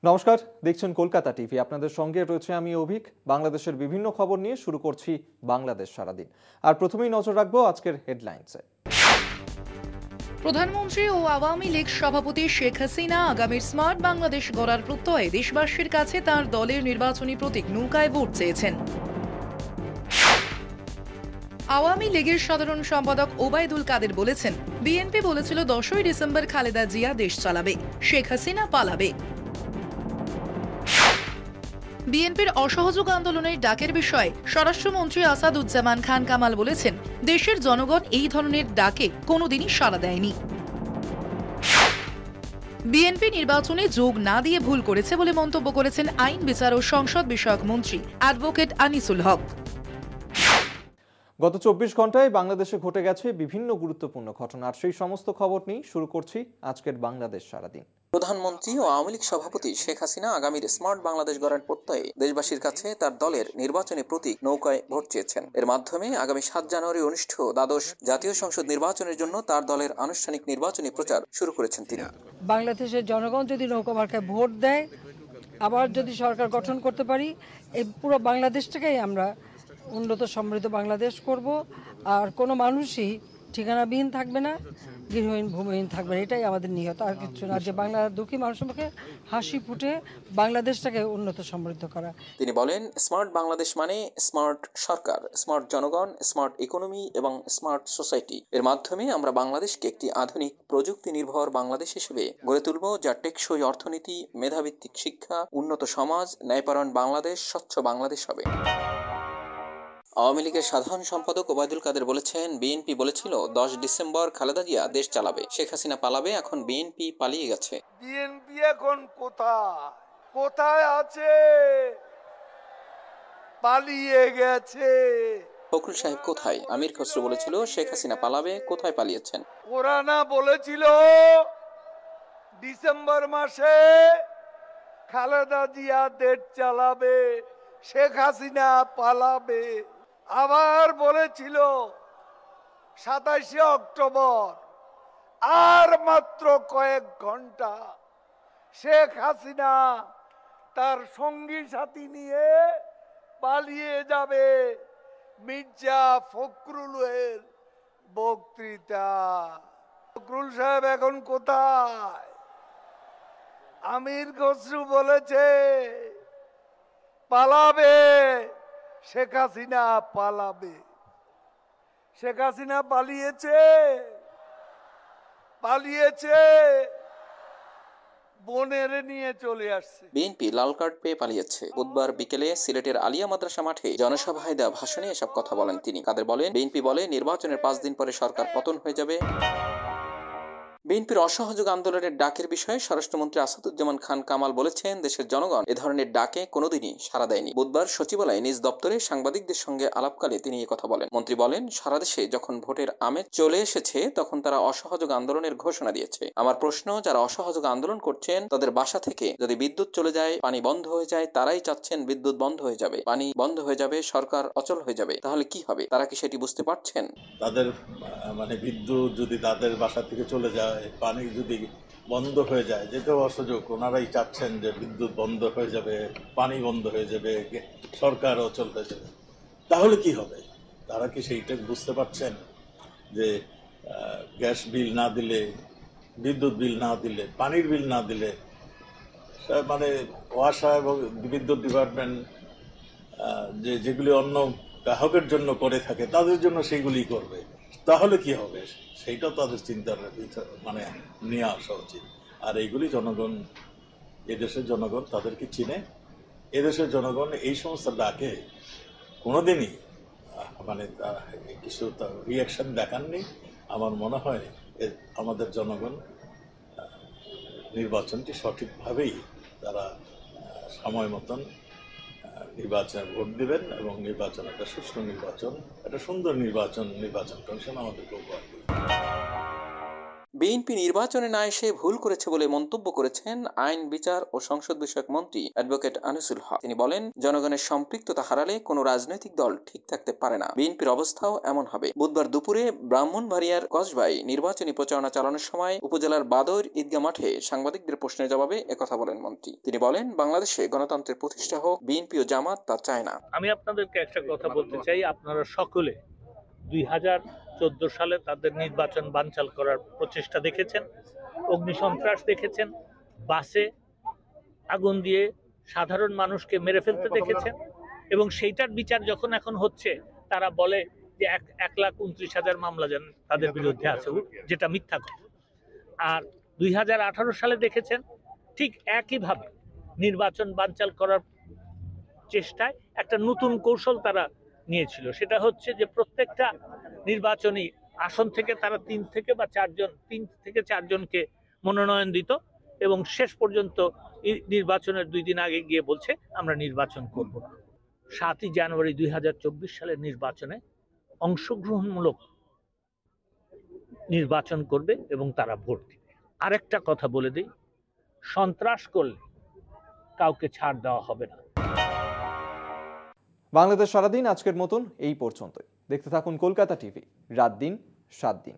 নমস্কার, দেখছেন কলকাতা টিভি। আপনাদের সঙ্গে রয়েছে আমি অভিক। বাংলাদেশের বিভিন্ন খবর নিয়ে শুরু করছি বাংলাদেশ সারাদিন। আর প্রথমেই নজর রাখবো আজকের হেডলাইন্সে। প্রধানমন্ত্রী ও আওয়ামী লীগ সভাপতি শেখ হাসিনা আগামীর স্মার্ট বাংলাদেশ গড়ার প্রত্যয়ে দেশবাসীর কাছে তার দলের নির্বাচনী প্রতীক নৌকায় ভোট চেয়েছেন। আওয়ামী লীগের সাধারণ সম্পাদক ওবায়দুল কাদের বলেছেন, বিএনপি বলেছিল 10ই ডিসেম্বর খালেদা জিয়া দেশ চালাবে, শেখ হাসিনা পালাবে। বিএনপির অসহযোগ আন্দোলনের ডাকের বিষয়ে স্বরাষ্ট্রমন্ত্রী আসাদুজ্জামান খান কামাল বলেছেন, দেশের জনগণ এই ধরনের ডাকে কোনোদিনই সাড়া দেয়নি। বিএনপি নির্বাচনে যোগ না দিয়ে ভুল করেছে বলে মন্তব্য করেছেন আইন বিচার ও সংসদ বিষয়ক মন্ত্রী অ্যাডভোকেট আনিসুল হক। গত 24 ঘন্টায় বাংলাদেশে ঘটে গেছে বিভিন্ন গুরুত্বপূর্ণ ঘটনা। আর সেই সমস্ত খবর নিয়ে শুরু করছি আজকের বাংলাদেশ সারাদিন। প্রধানমন্ত্রী ও আওয়ামী লীগ সভাপতি শেখ হাসিনা আগামীর স্মার্ট বাংলাদেশ গড়ার প্রত্যয়ে দেশবাসীর কাছে তার দলের নির্বাচনী প্রতীক নৌকায় ভোট চেয়েছেন। এর মাধ্যমে আগামী 7 জানুয়ারি অনুষ্ঠিত দ্বাদশ জাতীয় সংসদ নির্বাচনের জন্য তার দলের আনুষ্ঠানিক নির্বাচনী প্রচার শুরু করেছেন তিনি। বাংলাদেশের জনগণ যদি নৌকা মার্কায় ভোট দেয়, আবার যদি সরকার গঠন করতে পারি, এই পুরো বাংলাদেশটাকেই আমরা উন্নত সমৃদ্ধ বাংলাদেশ করব। আর কোনো মানুষই ঠিকানাবিহীন থাকবে না, গৃহহীন ভূমিহীন থাকবে না। এটাই আমাদের নিয়ত, আর কিছু না। যে বাংলা দুঃখী মানুষের মুখে হাসি ফুটে বাংলাদেশটাকে উন্নত সমৃদ্ধ করা। তিনি বলেন, স্মার্ট বাংলাদেশ মানে স্মার্ট সরকার, স্মার্ট জনগণ, স্মার্ট ইকোনমি এবং স্মার্ট সোসাইটি। এর মাধ্যমে আমরা বাংলাদেশকে একটি আধুনিক প্রযুক্তি নির্ভর বাংলাদেশ হিসেবে গড়ে তুলব, যা টেকসই অর্থনীতি, মেধাভিত্তিক শিক্ষা, উন্নত সমাজ, ন্যায়পরায়ণ বাংলাদেশ, স্বচ্ছ বাংলাদেশ হবে। আওয়ামী লীগের সাধারণ সম্পাদক ওবায়দুল কাদের বলেছেন, বিএনপি বলেছিল 10 ডিসেম্বর খালেদা জিয়া দেশ চালাবে, শেখ হাসিনা পালাবে, এখন বিএনপি পালিয়ে গেছে। বিএনপি এখন কোথায় আছে? পালিয়ে গেছে। ফখরুল সাহেব কোথায়? আমির খসরু বলেছিল শেখ হাসিনা পালাবে, কোথায় পালিয়েছেন? ওরা না বলেছিল ডিসেম্বর মাসে খালেদা জিয়া দেশ চালাবে, শেখ হাসিনা পালাবে। আবার বলেছিল 27শে অক্টোবর, আর মাত্র কয়েক ঘন্টা শেখ হাসিনা তার সঙ্গী সাথী নিয়ে পালিয়ে যাবে। মির্জা ফখরুলের বক্তৃতা। ফখরুল সাহেব এখন কোথায়? আমির খসরু বলেছে পালাবে, শেখ হাসিনা পালাবে। শেখ হাসিনা পালিয়েছে বোনের নিয়ে চলে আসছে। বিএনপি লাল কার্ড পেয়ে পালিয়েছে। বুধবার বিকেলে সিলেটের আলিয়া মাদ্রাসা মাঠে জনসভায় দেওয়া ভাষণে এসব কথা বলেন তিনি। কাদের বলেন, বিএনপি বলে নির্বাচনের 5 দিন পরে সরকার পতন হয়ে যাবে। বিএনপির অসহযোগ আন্দোলনের ডাকের বিষয়ে স্বরাষ্ট্রমন্ত্রী আসাদুজ্জামান খান কামাল বলেছেন, দেশের জনগণ এ ধরনের ডাকে কোনোদিনই সাড়া দেয়নি। বুধবার সচিবালয়ে নিজ দপ্তরে সাংবাদিকদের সঙ্গে আলাপকালে তিনি এই কথা বলেন। মন্ত্রী বলেন, সারা দেশে যখন ভোটের আমেজ চলে এসেছে তখন তারা অসহযোগ আন্দোলনের ঘোষণা দিয়েছে। আমার প্রশ্ন, যারা অসহযোগ আন্দোলন করছেন তাদের বাসা থেকে যদি বিদ্যুৎ চলে যায়, পানি বন্ধ হয়ে যায়, তারাই চাচ্ছেন বিদ্যুৎ বন্ধ হয়ে যাবে, পানি বন্ধ হয়ে যাবে, সরকার অচল হয়ে যাবে, তাহলে কি হবে? তারা কি সেটি বুঝতে পারছেন? তাদের বিদ্যুৎ যদি তাদের বাসা থেকে চলে যায়, পানি যদি বন্ধ হয়ে যায়, যেটাও অসহযোগ, ওনারাই চাচ্ছেন যে বিদ্যুৎ বন্ধ হয়ে যাবে, পানি বন্ধ হয়ে যাবে, সরকার অচল হয়ে যাবে, তাহলে কি হবে? তারা কি সেইটা বুঝতে পারছেন যে গ্যাস বিল না দিলে, বিদ্যুৎ বিল না দিলে, পানির বিল না দিলে, ওয়াসা এবং বিদ্যুৎ ডিপার্টমেন্ট যেগুলি অন্য গ্রাহকের জন্য করে থাকে তাদের জন্য সেইগুলি করবে, তাহলে কি হবে? সেইটা তাদের চিন্তার নিয়ে আসা উচিত। আর এইগুলি জনগণ, এদেশের জনগণ তাদেরকে চিনে। এদেশের জনগণ এই সমস্ত ডাকে কোনোদিনই কিছু রিয়াকশন দেখাননি। আমার মনে হয় আমাদের জনগণ নির্বাচনটি সঠিকভাবেই তারা সময় মতন নির্বাচনে ভোট দিবেন এবং নির্বাচন একটা সুষ্ঠু নির্বাচন, একটা সুন্দর নির্বাচন কমিশন আমাদেরকে উপহার দেবে। বিএনপি নির্বাচনে না এসে ভুল করেছে বলে মন্তব্য করেছেন আইন, বিচার ও সংসদ বিষয়ক মন্ত্রী অ্যাডভোকেট আনিসুল হক। তিনি বলেন, জনগণের সম্পৃক্ততা হারালে কোনো রাজনৈতিক দল ঠিক থাকতে পারে না। বিএনপির অবস্থাও এমন হবে। বুধবার দুপুরে ব্রাহ্মণবাড়িয়ার কসবায় নির্বাচনী প্রচারণা চালানোর সময় উপজেলার বাদর ঈদগাহ মাঠে সাংবাদিকদের প্রশ্নের জবাবে একথা বলেন মন্ত্রী। তিনি বলেন, বাংলাদেশে গণতন্ত্রের প্রতিষ্ঠা হোক, বিএনপি ও জামাত তা চায় না। আমি আপনাদেরকে একটা কথা বলতে চাই, আপনারা সকলে 2014 সালে তাদের নির্বাচন বানচাল করার প্রচেষ্টা দেখেছেন, অগ্নিসন্ত্রাস দেখেছেন, বাসে আগুন দিয়ে সাধারণ মানুষকে মেরে ফেলতে দেখেছেন, এবং সেইটার বিচার যখন এখন হচ্ছে তারা বলে যে 1,29,000 মামলা যেন তাদের বিরুদ্ধে আছে, যেটা মিথ্যা কথা। আর 2018 সালে দেখেছেন ঠিক একইভাবে নির্বাচন বানচাল করার চেষ্টায় একটা নতুন কৌশল তারা নিয়েছিল। সেটা হচ্ছে যে প্রত্যেকটা নির্বাচনী আসন থেকে তারা 3 থেকে 4 জনকে মনোনয়ন দিত, এবং শেষ পর্যন্ত নির্বাচনের 2 দিন আগে গিয়ে বলছে আমরা নির্বাচন করব না। 7ই জানুয়ারি 2024 সালের নির্বাচনে অংশগ্রহণমূলক নির্বাচন করবে এবং তারা ভোট দিবে। আরেকটা কথা বলে দিই, সন্ত্রাস করলে কাউকে ছাড় দেওয়া হবে না। বাংলাদেশ সারাদিন আজকের মতন এই পর্যন্তই। দেখতে থাকুন কলকাতা টিভি, রাত দিন 7 দিন।